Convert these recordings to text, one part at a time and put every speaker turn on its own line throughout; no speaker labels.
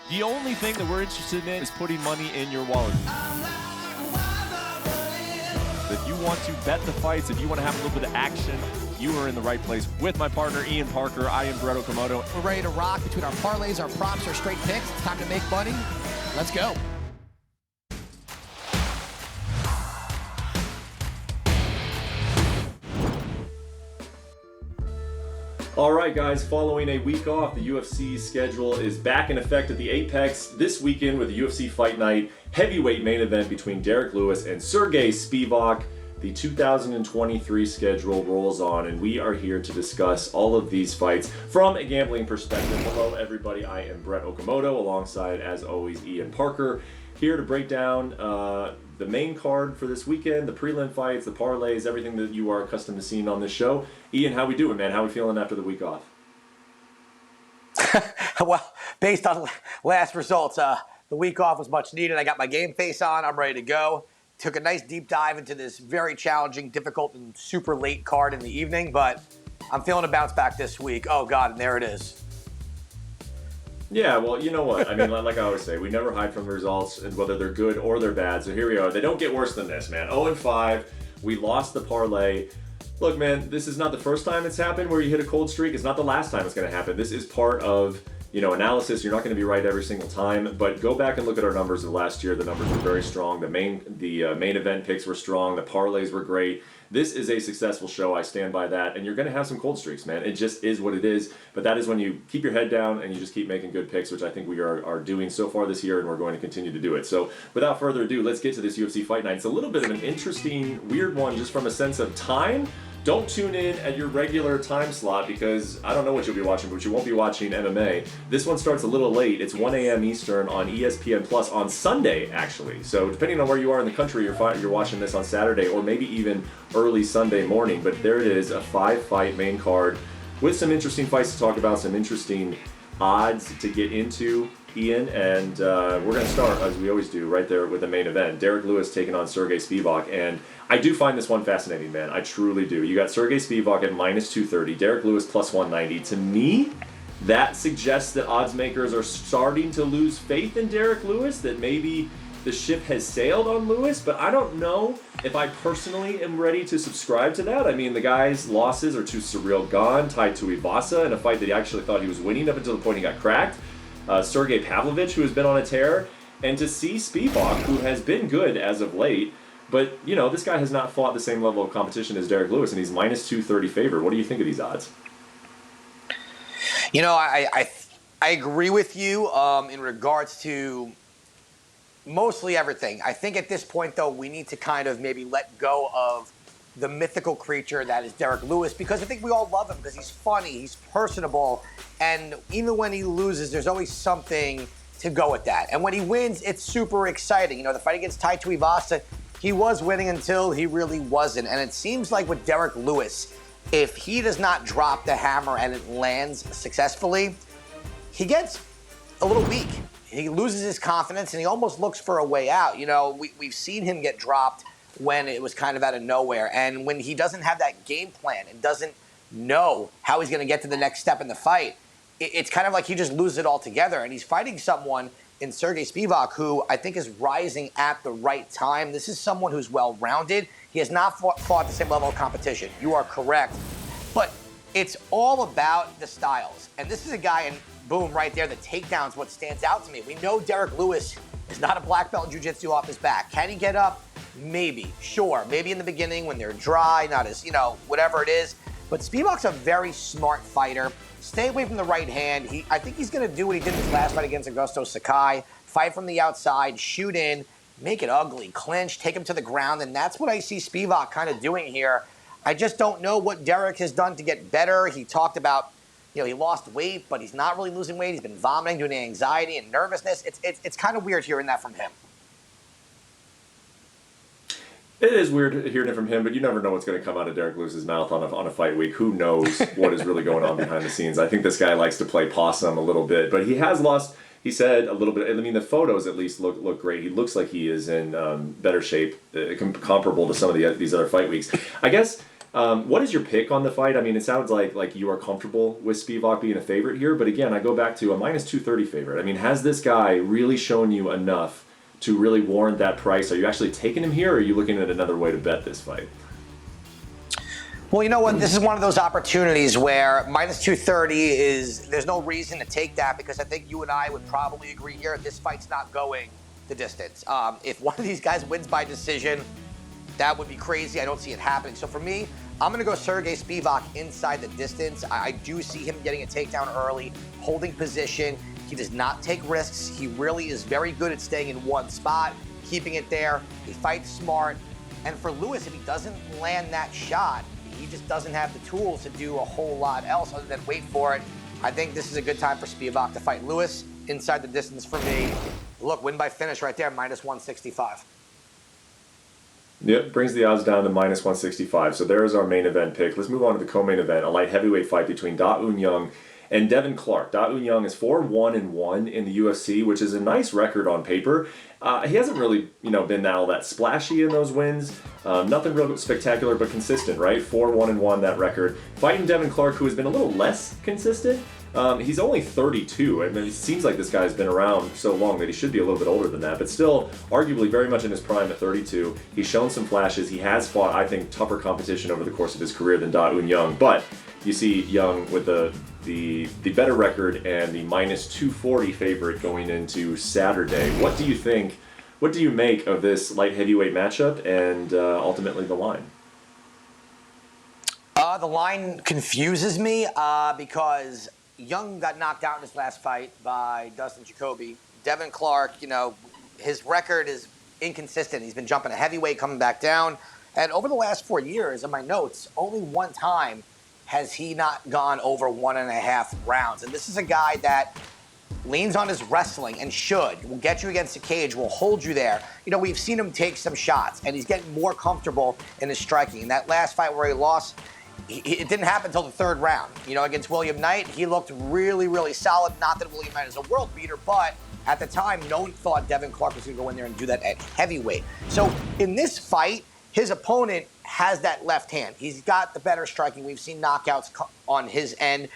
The only thing that we're interested in is putting money in your wallet. If you want to bet the fights, if you want to have a little bit of action, you are in the right place. With my partner, Ian Parker, I am Brett Okamoto.
We're ready to rock between our parlays, our props, our straight picks. It's time to make money. Let's go.
All right, guys, following a week off, the UFC schedule is back in effect at the Apex this weekend with the UFC Fight Night heavyweight main event between Derrick Lewis and Serghei Spivac. The 2023 schedule rolls on, and we are here to discuss all of these fights from a gambling perspective. Hello, everybody. I am Brett Okamoto, alongside, as always, Ian Parker, here to break down the main card for this weekend, the prelim fights, the parlays, everything that you are accustomed to seeing on this show. Ian, how we doing, man? How we feeling after the week off?
Well, based on last results, the week off was much needed. I got my game face on. I'm ready to go. Took a nice deep dive into this very challenging, difficult, and super late card in the evening, but I'm feeling a bounce back this week. Oh, God, and there it is.
Yeah, well, you know what? I mean, like I always say, we never hide from the results, and whether they're good or they're bad. So here we are. They don't get worse than this, man. 0-5. We lost the parlay. Look, man, this is not the first time it's happened where you hit a cold streak. It's not the last time it's going to happen. This is part of, analysis. You're not going to be right every single time, but go back and look at our numbers of last year. The numbers were very strong. The main event picks were strong. The parlays were great. This is a successful show. I stand by that. And you're going to have some cold streaks, man. It just is what it is. But that is when you keep your head down and you just keep making good picks, which I think we are doing so far this year, and we're going to continue to do it. So without further ado, let's get to this UFC Fight Night. It's a little bit of an interesting, weird one just from a sense of time. Don't tune in at your regular time slot because I don't know what you'll be watching, but you won't be watching MMA. This one starts a little late. It's 1 a.m. Eastern on ESPN Plus on Sunday, actually. So depending on where you are in the country, you're watching this on Saturday or maybe even early Sunday morning. But there it is, a 5-fight main card with some interesting fights to talk about, some interesting odds to get into, Ian. And we're going to start, as we always do, right there with the main event. Derrick Lewis taking on Serghei Spivac. And I do find this one fascinating, man. I truly do. You got Serghei Spivac at minus 230, Derrick Lewis plus 190. To me, that suggests that odds makers are starting to lose faith in Derrick Lewis, that maybe the ship has sailed on Lewis, but I don't know if I personally am ready to subscribe to that. I mean, the guy's losses are to Surreal Gone, tied to Ivasa in a fight that he actually thought he was winning up until the point he got cracked. Sergey Pavlovich, who has been on a tear, and to see Spivac, who has been good as of late, but, this guy has not fought the same level of competition as Derrick Lewis, and he's minus 230 favorite. What do you think of these odds?
I agree with you in regards to mostly everything. I think at this point, though, we need to kind of maybe let go of the mythical creature that is Derrick Lewis, because I think we all love him because he's funny, he's personable, and even when he loses, there's always something to go with that. And when he wins, it's super exciting. The fight against Tai Tuivasa, he was winning until he really wasn't. And it seems like with Derrick Lewis, if he does not drop the hammer and it lands successfully, he gets a little weak. He loses his confidence and he almost looks for a way out. We've seen him get dropped when it was kind of out of nowhere. And when he doesn't have that game plan and doesn't know how he's going to get to the next step in the fight, it's kind of like he just loses it altogether. And he's fighting someone in Serghei Spivac, who I think is rising at the right time. This is someone who's well-rounded. He has not fought the same level of competition. You are correct. But it's all about the styles. And this is a guy, and boom, right there, the takedown's what stands out to me. We know Derrick Lewis is not a black belt in jiu-jitsu off his back. Can he get up? Maybe. Sure. Maybe in the beginning when they're dry, not as, whatever it is. But Spivac's a very smart fighter. Stay away from the right hand. I think he's going to do what he did in his last fight against Augusto Sakai. Fight from the outside, shoot in, make it ugly, clinch, take him to the ground. And that's what I see Spivac kind of doing here. I just don't know what Derrick has done to get better. He talked about, he lost weight, but he's not really losing weight. He's been vomiting due to anxiety and nervousness. It's kind of weird hearing that from him.
It is weird hearing it from him, but you never know what's going to come out of Derrick Lewis's mouth on a fight week. Who knows what is really going on behind the scenes? I think this guy likes to play possum a little bit, but he has lost, he said, a little bit. I mean, the photos at least look great. He looks like he is in better shape, comparable to some of these other fight weeks. I guess What is your pick on the fight? I mean, it sounds like you are comfortable with Spivac being a favorite here, but again, I go back to a minus 230 favorite. I mean, has this guy really shown you enough to really warrant that price? Are you actually taking him here, or are you looking at another way to bet this fight?
Well, you know what? This is one of those opportunities where minus 230 there's no reason to take that, because I think you and I would probably agree here, this fight's not going the distance. If one of these guys wins by decision, that would be crazy. I don't see it happening. So for me, I'm going to go Serghei Spivac inside the distance. I do see him getting a takedown early, holding position. He does not take risks. He really is very good at staying in one spot, keeping it there. He fights smart. And for Lewis, if he doesn't land that shot, he just doesn't have the tools to do a whole lot else other than wait for it. I think this is a good time for Spivac to fight Lewis inside the distance for me. Look, win by finish right there, minus 165.
Yep, brings the odds down to minus 165. So there is our main event pick. Let's move on to the co-main event, a light heavyweight fight between Da Un Young and Devin Clark. Da Un Young is 4-1-1 in the UFC, which is a nice record on paper. He hasn't really, been all that splashy in those wins. Nothing real spectacular, but consistent, right? 4-1-1, that record. Fighting Devin Clark, who has been a little less consistent. He's only 32. I mean, it seems like this guy's been around so long that he should be a little bit older than that, but still arguably very much in his prime at 32. He's shown some flashes. He has fought, I think, tougher competition over the course of his career than Da Un Young, but you see Young with the better record and the minus 240 favorite going into Saturday. What do you think? What do you make of this light heavyweight matchup and ultimately the line?
The line confuses me because Young got knocked out in his last fight by Dustin Jacoby. Devin Clark, his record is inconsistent. He's been jumping a heavyweight, coming back down. And over the last 4 years, in my notes, only one time has he not gone over 1.5 rounds. And this is a guy that leans on his wrestling and will get you against the cage, will hold you there. We've seen him take some shots, and he's getting more comfortable in his striking. In that last fight where he lost, it didn't happen until the third round. Against William Knight, he looked really, really solid. Not that William Knight is a world beater, but at the time, no one thought Devin Clark was going to go in there and do that at heavyweight. So in this fight, his opponent has that left hand. He's got the better striking. We've seen knockouts on his end.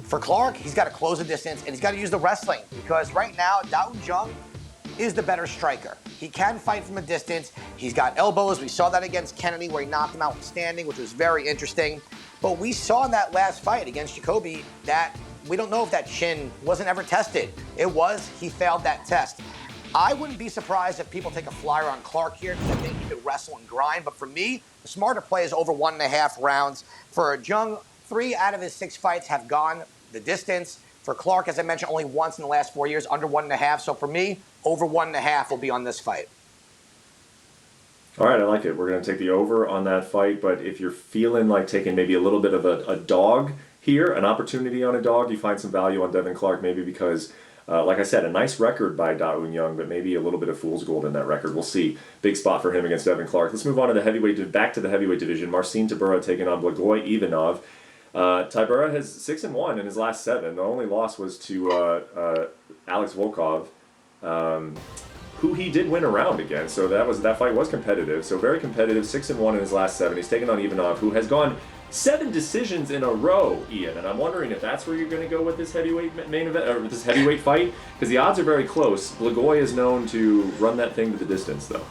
For Clark, he's got to close the distance, and he's got to use the wrestling, because right now, Da Un Young is the better striker. He can fight from a distance. He's got elbows. We saw that against Kennedy where he knocked him out standing, which was very interesting. But we saw in that last fight against Jacoby that we don't know if that chin wasn't ever tested. It was. He failed that test. I wouldn't be surprised if people take a flyer on Clark here, because I think he could wrestle and grind. But for me, the smarter play is over 1.5 rounds. For Young, 3 out of his 6 fights have gone the distance. For Clark, as I mentioned, only once in the last 4 years, under 1.5. So for me, over 1.5 will be on this fight.
All right, I like it. We're going to take the over on that fight, but if you're feeling like taking maybe a little bit of a dog here, an opportunity on a dog, you find some value on Devin Clark, maybe because, like I said, a nice record by Da Un Young, but maybe a little bit of fool's gold in that record. We'll see. Big spot for him against Devin Clark. Let's move on to back to the heavyweight division. Marcin Tybura taking on Blagoy Ivanov. Tybura has 6-1 in his last 7. The only loss was to Alex Volkov, who he did win a round against. So that fight was competitive. So very competitive, 6-1 in his last 7. He's taking on Ivanov, who has gone 7 decisions in a row, Ian. And I'm wondering if that's where you're going to go with this heavyweight main event, or this heavyweight fight, because the odds are very close. Blagoy is known to run that thing to the distance, though.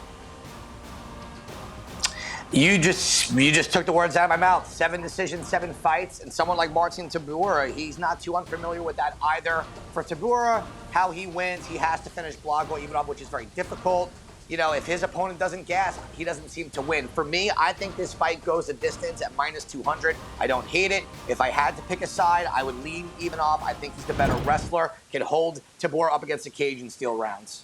You just took the words out of my mouth. 7 decisions, 7 fights, and someone like Marcin Tybura, he's not too unfamiliar with that either. For Tybura, how he wins, he has to finish Blagoy Ivanov, which is very difficult. If his opponent doesn't gas, he doesn't seem to win. For me, I think this fight goes the distance at minus 200. I don't hate it. If I had to pick a side, I would lean Ivanov. I think he's the better wrestler, can hold Tybura up against the cage and steal rounds.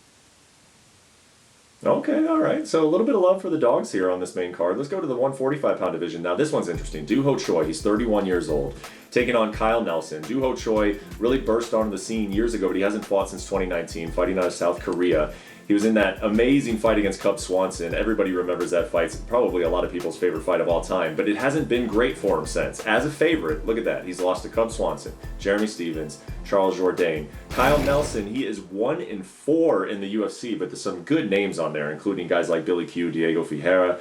Okay, all right. So a little bit of love for the dogs here on this main card. Let's go to the 145-pound division. Now, this one's interesting. Doo Ho Choi, he's 31 years old, taking on Kyle Nelson. Doo Ho Choi really burst onto the scene years ago, but he hasn't fought since 2019, fighting out of South Korea. He was in that amazing fight against Cub Swanson. Everybody remembers that fight. It's probably a lot of people's favorite fight of all time, but it hasn't been great for him since. As a favorite, look at that. He's lost to Cub Swanson, Jeremy Stevens, Charles Jourdain. Kyle Nelson, he is 1-4 in the UFC, but there's some good names on there, including guys like Billy Q, Diego Ferreira,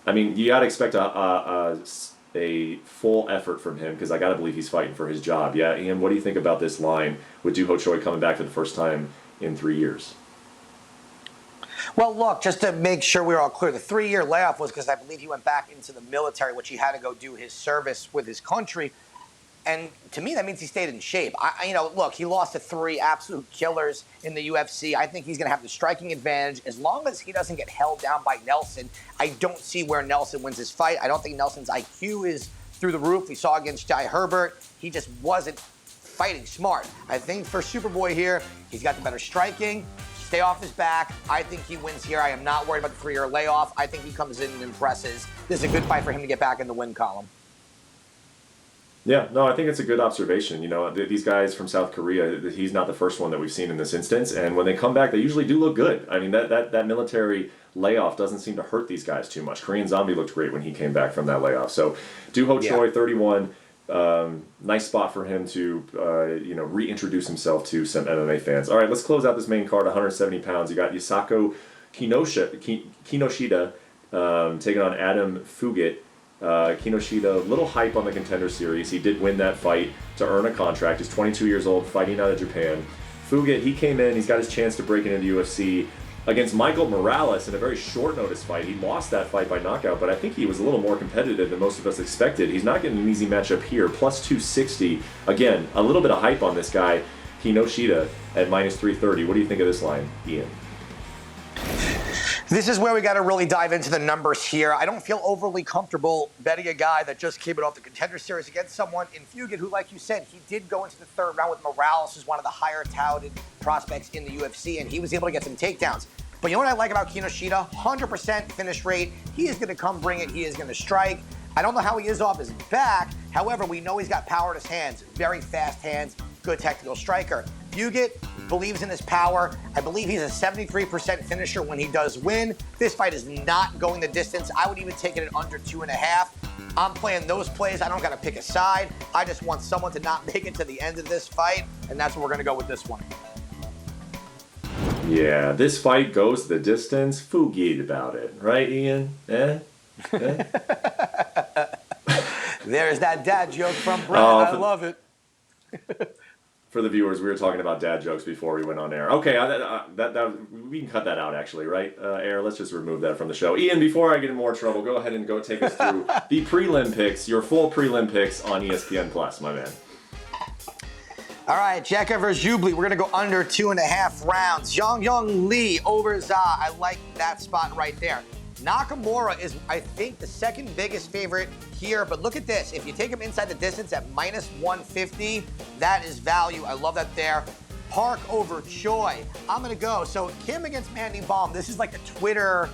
I mean, you got to expect a full effort from him because I got to believe he's fighting for his job. Yeah, Ian, what do you think about this line with Doo Ho Choi coming back for the first time in 3 years?
Well, look, just to make sure we're all clear, the 3-year layoff was because I believe he went back into the military, which he had to go do his service with his country. And to me, that means he stayed in shape. Look, he lost to 3 absolute killers in the UFC. I think he's going to have the striking advantage. As long as he doesn't get held down by Nelson, I don't see where Nelson wins this fight. I don't think Nelson's IQ is through the roof. We saw against Jai Herbert. He just wasn't fighting smart. I think for Superboy here, he's got the better striking. Stay off his back. I think he wins here. I am not worried about the 3-year layoff. I think he comes in and impresses. This is a good fight for him to get back in the win column.
Yeah, no, I think it's a good observation. These guys from South Korea, he's not the first one that we've seen in this instance. And when they come back, they usually do look good. I mean, that military layoff doesn't seem to hurt these guys too much. Korean Zombie looked great when he came back from that layoff. So, Doo Ho Choi, 31. Nice spot for him to, reintroduce himself to some MMA fans. All right, let's close out this main card, 170 pounds. You got Yusaku Kinoshita taking on Adam Fugit. Kinoshita, little hype on the Contender Series. He did win that fight to earn a contract. He's 22 years old, fighting out of Japan. Fugit, he came in, he's got his chance to break into the UFC against Michael Morales in a very short notice fight. He lost that fight by knockout, but I think he was a little more competitive than most of us expected. He's not getting an easy matchup here, plus 260. Again, a little bit of hype on this guy, Kinoshita, at minus 330. What do you think of this line, Ian?
This is where we got to really dive into the numbers here. I don't feel overly comfortable betting a guy that just came off the Contender Series against someone in Fugit who, like you said, he did go into the 3rd round with Morales, who's one of the higher touted prospects in the UFC, and he was able to get some takedowns. But you know what I like about Kinoshita? 100% finish rate. He is going to come bring it. He is going to strike. I don't know how he is off his back. However, we know he's got power in his hands. Very fast hands. Good technical striker. Fugit believes in his power. I believe he's a 73% finisher when he does win. This fight is not going the distance. I would even take it at under 2.5. I'm playing those plays. I don't got to pick a side. I just want someone to not make it to the end of this fight, and that's what we're going to go with this one.
Yeah, this fight goes the distance. Fugit about it. Right, Ian? Eh?
There's that dad joke from Brett. I love it.
For the viewers, we were talking about dad jokes before we went on air. Okay, we can cut that out, actually, right? Air, let's just remove that from the show. Ian, before I get in more trouble, go ahead and go take us through the prelim picks, your full prelim picks on ESPN Plus, my man.
All right, Jacka versus Jubli. We're going to go under 2.5 rounds. Zhang Yong Lee over Za. I like that spot right there. Nakamura is, I think, the second biggest favorite here, but look at this. If you take him inside the distance at minus 150, that is value. I love that there. Park over Choi. I'm going to go. So Kim against Mandy Baum. This is like the Twitter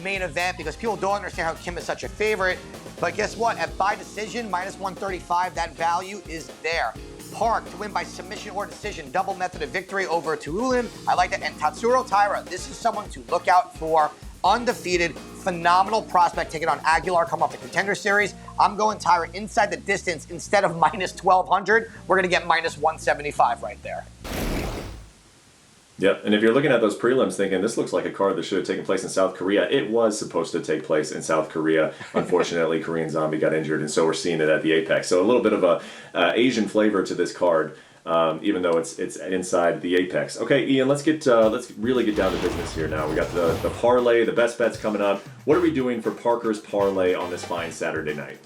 main event because people don't understand how Kim is such a favorite. But guess what? At by decision, minus 135, that value is there. Park to win by submission or decision, double method of victory over Tuulin. I like that. And Tatsuro Taira, this is someone to look out for. Undefeated, phenomenal prospect taking on Aguilar, come off the Contender Series. I'm going Taira inside the distance instead of minus 1,200. We're going to get minus 175 right there.
Yep, and if you're looking at those prelims thinking, this looks like a card that should have taken place in South Korea, it was supposed to take place in South Korea. Unfortunately, Korean Zombie got injured, and so we're seeing it at the Apex. So a little bit of a Asian flavor to this card, even though it's inside the Apex. Okay, Ian, let's really get down to business here now. We got the parlay, the best bets coming up. What are we doing for Parker's parlay on this fine Saturday night?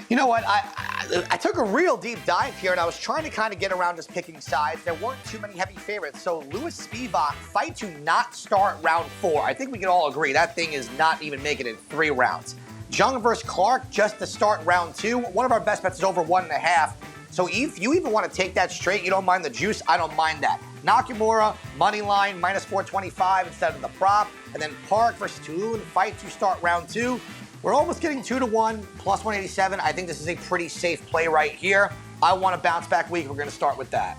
You know what? I took a real deep dive here, and I was trying to kind of get around just picking sides. There weren't too many heavy favorites. So Serghei Spivac, fight to not start round 4. I think we can all agree that thing is not even making it 3 rounds. Jung versus Clark, just to start round 2. One of our best bets is over 1.5. So if you even want to take that straight, you don't mind the juice, I don't mind that. Nakamura, money line, minus 425 instead of the prop. And then Park versus Tulun, fight to start round 2. We're almost getting 2-1, plus 187. I think this is a pretty safe play right here. I want a bounce back week. We're going to start with that.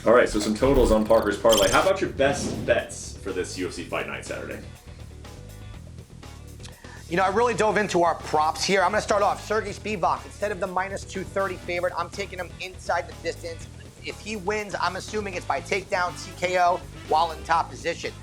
All right, so some totals on Parker's parlay. How about your best bets for this UFC Fight Night Saturday?
You know, I really dove into our props here. I'm going to start off. Serghei Spivac, instead of the minus 230 favorite, I'm taking him inside the distance. If he wins, I'm assuming it's by takedown, TKO, while in top position.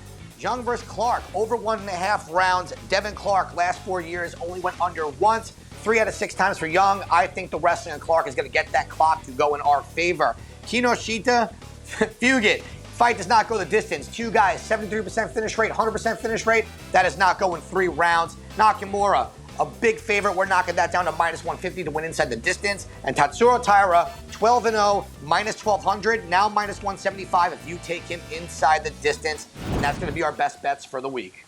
Young versus Clark, over 1.5 rounds. Devin Clark, last 4 years, only went under once. 3 out of 6 times for Young. I think the wrestling on Clark is going to get that clock to go in our favor. Kinoshita, Fugit. Fight does not go the distance. 2 guys, 73% finish rate, 100% finish rate. That is not going 3 rounds. Nakamura, a big favorite. We're knocking that down to -150 to win inside the distance. And Tatsuro Taira, 12-0, -1200, now -175 if you take him inside the distance. And that's going to be our best bets for the week.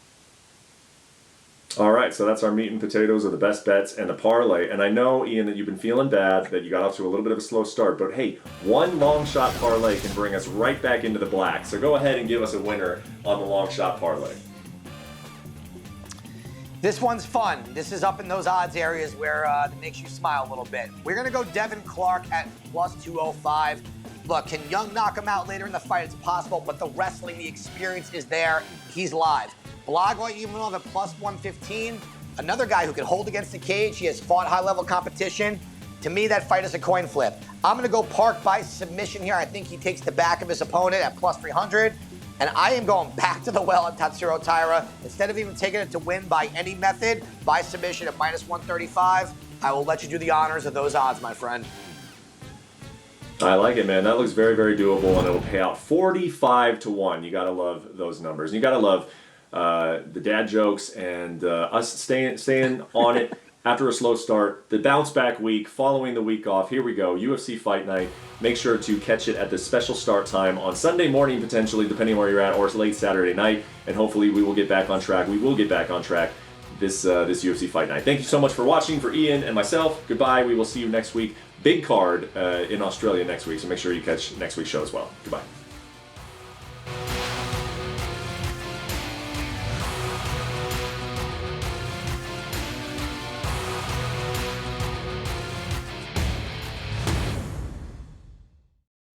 All right, so that's our meat and potatoes of the best bets and the parlay. And I know, Ian, that you've been feeling bad, that you got off to a little bit of a slow start. But hey, one long shot parlay can bring us right back into the black. So go ahead and give us a winner on the long shot parlay.
This one's fun. This is up in those odds areas where it makes you smile a little bit. We're going to go Devin Clark at +205. Look, can Young knock him out later in the fight? It's possible, but the wrestling, the experience is there. He's live. Blagoy Ivanov at +115. Another guy who can hold against the cage. He has fought high-level competition. To me, that fight is a coin flip. I'm going to go Park by submission here. I think he takes the back of his opponent at +300. And I am going back to the well at Tatsuro Taira. Instead of even taking it to win by any method, by submission at -135, I will let you do the honors of those odds, my friend.
I like it, man. That looks very, very doable, and it'll pay out 45-1. You gotta love those numbers. You gotta love the dad jokes and us staying on it after a slow start. The bounce back week following the week off. Here we go. UFC Fight Night. Make sure to catch it at the special start time on Sunday morning, potentially, depending where you're at, or late Saturday night. And hopefully, we will get back on track. We will get back on track this UFC Fight Night. Thank you so much for watching. For Ian and myself, goodbye. We will see you next week. Big card in Australia next week, so make sure you catch next week's show as well. Goodbye.